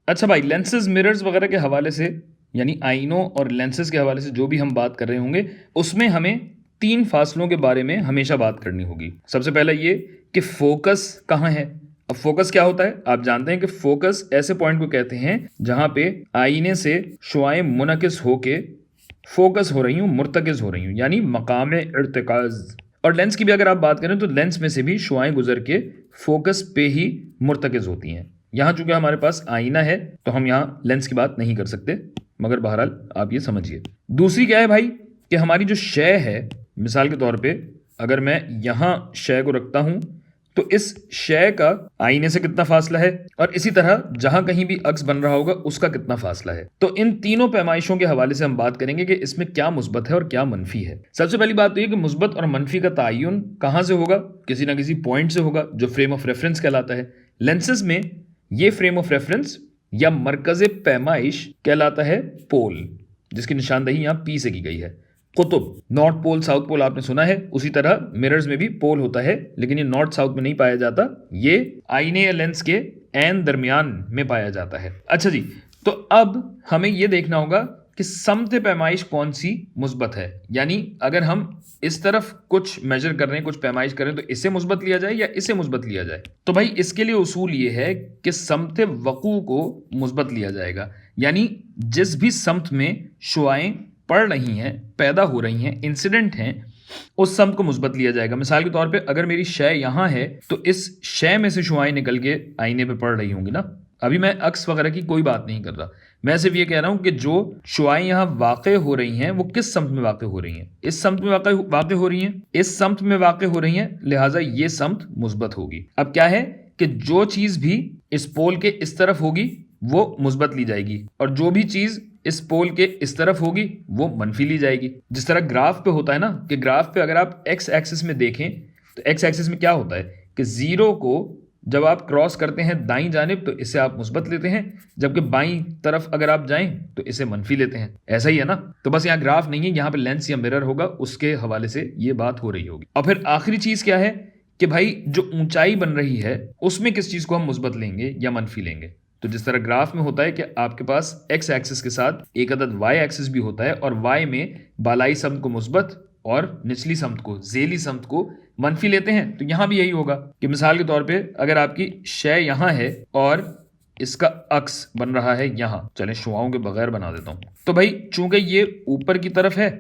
अच्छा भाई, lenses mirrors वगैरह के हवाले से, यानी आईनों और लेंसेज के हवाले से जो भी हम बात कर रहे होंगे, उसमें हमें 3 फासलों के बारे में हमेशा बात करनी होगी। सबसे पहला ये कि फोकस कहाँ है। अब फोकस क्या होता है, आप जानते हैं कि फोकस ऐसे पॉइंट को कहते हैं जहां पे आईने से शुआएं मुनकिस होके फोकस हो रही हूँ, मुर्तकिज हो रही हूँ, यानी मकाम इर्तिकाज। और लेंस की भी अगर आप बात करें तो लेंस में से भी शुआएं गुजर के फोकस पे ही मुर्तकिज होती हैं। यहाँ चूंकि हमारे पास आईना है तो हम यहाँ लेंस की बात नहीं कर सकते, मगर बहरहाल आप ये समझिए। दूसरी क्या है भाई कि हमारी जो शय है, मिसाल के तौर पे अगर मैं यहाँ शय को रखता हूँ तो इस शय का आईने से कितना फासला है, और इसी तरह जहां कहीं भी अक्स बन रहा होगा उसका कितना फासला है। तो इन तीनों पैमाइशों के हवाले से हम बात करेंगे कि इसमें क्या मुस्बत है और क्या मनफी है। सबसे पहली बात तो ये कि मुस्बत और मनफी का तयन कहां से होगा, किसी ना किसी पॉइंट से होगा जो फ्रेम ऑफ रेफरेंस कहलाता है। लेंसेज में ये फ्रेम ऑफ रेफरेंस या मरकज पैमाइश कहलाता है पोल, जिसकी निशानदही यहां पी से की गई है। Qutub, north pole south pole आपने सुना है, उसी तरह मिरर्स में भी पोल होता है, लेकिन ये नॉर्थ साउथ में नहीं पाया जाता, ये आईने या लेंस के एन दरमियान में पाया जाता है। अच्छा जी, तो अब हमें ये देखना होगा कि समत पैमाइश कौन सी मुस्बत है, यानी अगर हम इस तरफ कुछ मेजर कर रहे हैं, कुछ पैमाइश कर रहे हैं, तो इसे मुस्बत लिया जाए या इसे मुस्बत लिया जाए। तो भाई इसके लिए उसूल ये है कि समत वकू को मुस्बत लिया जाएगा, यानी जिस भी समत में शुआएं पड़ रही हैं, पैदा हो रही हैं, इंसिडेंट हैं, उस समत को मुस्बत लिया जाएगा। मिसाल के तौर पे अगर मेरी शय यहाँ है तो इस शय में से शुआएं निकल के आईने पे पड़ रही होंगी ना। अभी मैं अक्स वगैरह की कोई बात नहीं कर रहा, मैं सिर्फ ये कह रहा हूं कि जो शुआएं यहाँ वाक़ हो रही हैं वो किस समत में वाक़ हो रही हैं, इस समत में वाक़ हो रही हैं, इस समत में वाक़ हो रही हैं, लिहाजा ये समत मुस्बत होगी। अब क्या है कि जो चीज भी इस पोल के इस तरफ होगी वो मुस्बत ली जाएगी, और जो भी चीज इस पोल के इस तरफ होगी वो मनफी ली जाएगी। जिस तरह ग्राफ पे होता है ना, कि ग्राफ पे अगर आप एक्स एक्सिस में देखें तो एक्स एक्सिस में क्या होता है कि जीरो को जब आप क्रॉस करते हैं दाईं जानिब तो इसे आप मुस्बत लेते हैं, जबकि बाईं तरफ अगर आप जाएं तो इसे मनफी लेते हैं। ऐसा ही है ना। तो बस यहाँ ग्राफ नहीं है, यहाँ पे लेंस या मिरर होगा, उसके हवाले से ये बात हो रही होगी। और फिर आखिरी चीज क्या है कि भाई जो ऊंचाई बन रही है उसमें किस चीज को हम मुस्बत लेंगे या मनफी लेंगे। तो जिस तरह ग्राफ में होता है कि आपके पास एक्स एक्सिस के साथ एक अदद वाई एक्सिस भी होता है, और वाई में बालाई समत को मुस्बत और निचली समत को, झेली समत को मनफी लेते हैं। तो यहां भी यही होगा कि मिसाल के तौर पे अगर आपकी शय यहां है और इसका अक्स बन रहा है यहां, चले शुआओं के बगैर बना देता हूं, तो भाई चूंकि ये ऊपर की तरफ है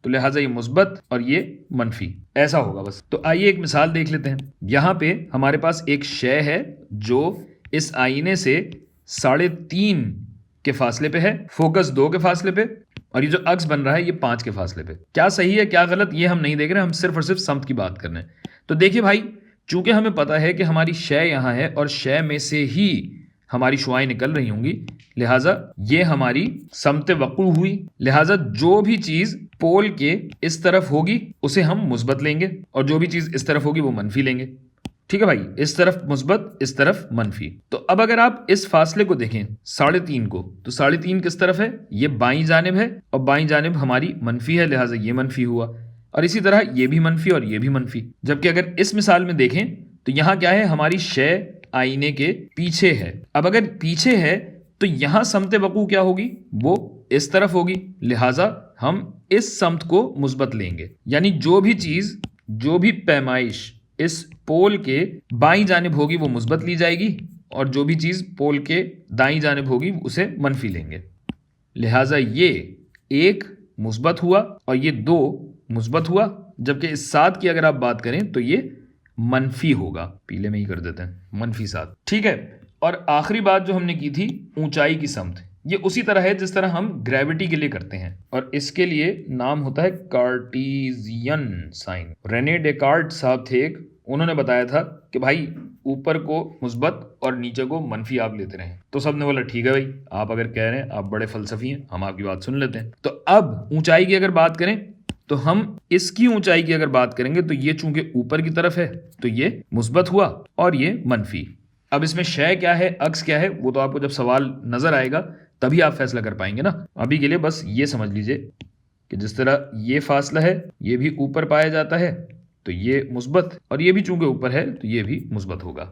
तो लिहाजा ये मुस्बत और ये मनफी, ऐसा होगा बस। तो आइए एक मिसाल देख लेते हैं। यहां पे हमारे पास एक शय है जो इस आईने से 3.5 के फासले पे है, फोकस 2 के फासले पे, और ये जो अक्स बन रहा है ये 5 के फासले पे। क्या सही है क्या गलत ये हम नहीं देख रहे, हम सिर्फ और सिर्फ समत की बात कर रहे हैं। तो देखिए भाई, चूंकि हमें पता है कि हमारी शय यहां है और शय में से ही हमारी शुआएं निकल रही होंगी, लिहाजा ये हमारी समत वकू हुई। लिहाजा जो भी चीज पोल के इस तरफ होगी उसे हम मुस्बत लेंगे, और जो भी चीज इस तरफ होगी वो मनफी लेंगे। ठीक है भाई, इस तरफ मुस्बत, इस तरफ मनफी। तो अब अगर आप इस फासले को देखें 3.5 को, तो 3.5 किस तरफ है, ये बाईं जानिब है, और बाईं जानिब हमारी मनफी है, लिहाजा ये मनफी हुआ, और इसी तरह ये भी मनफी और ये भी मनफी। जबकि अगर इस मिसाल में देखें तो यहां क्या है, हमारी शय आईने के पीछे है। अब अगर पीछे है तो यहां समत वकू क्या होगी, वो इस तरफ होगी, लिहाजा हम इस समत को मुस्बत लेंगे। यानी जो भी चीज, जो भी पैमाइश इस पोल के बाईं जानिब होगी वो मुस्बत ली जाएगी, और जो भी चीज पोल के दाईं जानिब होगी उसे मनफी लेंगे। लिहाजा ये 1 मुस्बत हुआ और ये 2 मुस्बत हुआ, जबकि इस 7 की अगर आप बात करें तो ये मनफी होगा। पीले में ही कर देते हैं, मनफी 7। ठीक है। और आखिरी बात जो हमने की थी ऊंचाई की समत, ये उसी तरह है जिस तरह हम ग्रेविटी के लिए करते हैं, और इसके लिए नाम होता है कार्टेशियन साइन। रेने डेकार्ट साहब थे एक, उन्होंने बताया था कि भाई ऊपर को मुस्बत और नीचे को मनफी आप लेते रहें। तो सबने बोला ठीक है भाई, आप अगर कह रहे हैं, आप बड़े फलसफी हैं, हम आपकी बात सुन लेते हैं। तो अब ऊंचाई की अगर बात करें तो हम इसकी ऊंचाई की अगर बात करेंगे तो ये चूंकि ऊपर की तरफ है तो ये मुस्बत हुआ और ये मनफी। अब इसमें शय क्या है, अक्स क्या है, वो तो आपको जब सवाल नजर आएगा तभी आप फैसला कर पाएंगे ना। अभी के लिए बस ये समझ लीजिए कि जिस तरह ये फासला है ये भी ऊपर पाया जाता है तो ये मुस्बत, और ये भी चूंकि ऊपर है तो ये भी मुस्बत होगा।